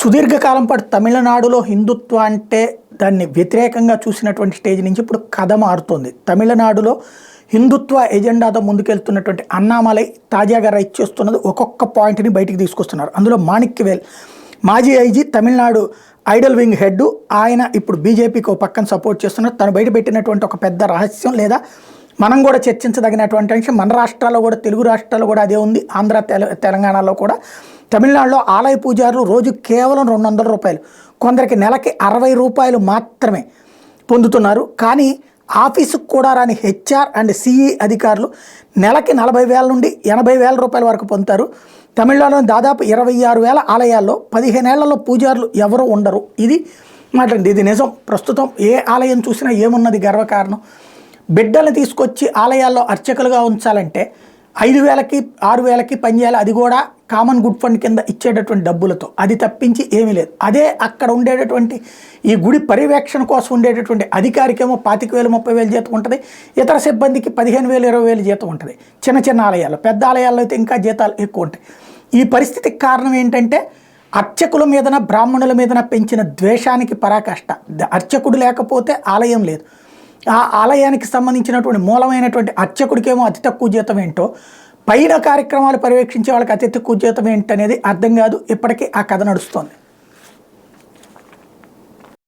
సుదీర్ఘకాలం పాటు తమిళనాడులో హిందుత్వ అంటే దాన్ని వ్యతిరేకంగా చూసినటువంటి స్టేజ్ నుంచి ఇప్పుడు కథ మారుతోంది. తమిళనాడులో హిందుత్వ ఎజెండాతో ముందుకెళ్తున్నటువంటి అన్నామలై తాజాగా రైట్ చేస్తున్నది ఒక్కొక్క పాయింట్ని బయటికి తీసుకొస్తున్నారు. అందులో మాణిక్యవేల్ మాజీ IG, Tamil Nadu Idol wing head, ఆయన ఇప్పుడు బీజేపీకి ఒక పక్కన సపోర్ట్ చేస్తున్నారు. తను బయట పెట్టినటువంటి ఒక పెద్ద రహస్యం లేదా మనం కూడా చర్చించదగినటువంటి అంశం, మన రాష్ట్రాల్లో కూడా, తెలుగు రాష్ట్రాల్లో కూడా అదే ఉంది. ఆంధ్ర తెలంగాణలో కూడా తమిళనాడులో ఆలయ పూజారులు రోజు కేవలం 200 రూపాయలు, కొందరికి నెలకి 60 రూపాయలు మాత్రమే పొందుతున్నారు. కానీ ఆఫీసుకు కూడా రాని హెచ్ఆర్ అండ్ సిఈ అధికారులు నెలకి 40,000 నుండి 80,000 రూపాయల వరకు పొందుతారు. తమిళనాడులో దాదాపు 26,000 ఆలయాల్లో 15 ఏళ్లలో పూజారులు ఎవరు ఉండరు. ఇది మాట్లాడింది, ఇది నిజం. ప్రస్తుతం ఏ ఆలయం చూసినా ఏమున్నది గర్వకారణం? బిడ్డల్ని తీసుకొచ్చి ఆలయాల్లో అర్చకులుగా ఉంచాలంటే 5,000కి 6,000కి పనిచేయాలి. అది కూడా కామన్ గుడ్ ఫండ్ కింద ఇచ్చేటటువంటి డబ్బులతో, అది తప్పించి ఏమీ లేదు. అదే అక్కడ ఉండేటటువంటి ఈ గుడి పర్యవేక్షణ కోసం ఉండేటటువంటి అధికారికేమో 25,000 30,000 జీతం ఉంటుంది, ఇతర సిబ్బందికి 15,000 20,000 జీతం ఉంటుంది. చిన్న చిన్న ఆలయాల్లో, పెద్ద ఆలయాల్లో అయితే ఇంకా జీతాలు ఎక్కువ ఉంటాయి. ఈ పరిస్థితికి కారణం ఏంటంటే అర్చకుల మీదన బ్రాహ్మణుల మీదన పెంచిన ద్వేషానికి పరాకాష్ట. అర్చకుడు లేకపోతే ఆలయం లేదు. ఆ ఆలయానికి సంబంధించినటువంటి మూలమైనటువంటి అర్చకుడికేమో అతి తక్కువ జీతం ఏంటో, పైన కార్యక్రమాలు పర్యవేక్షించే వాళ్ళకి అతి తక్కువ జీతం ఏంటనేది అర్థం కాదు. ఇప్పటికీ ఆ కథ నడుస్తోంది.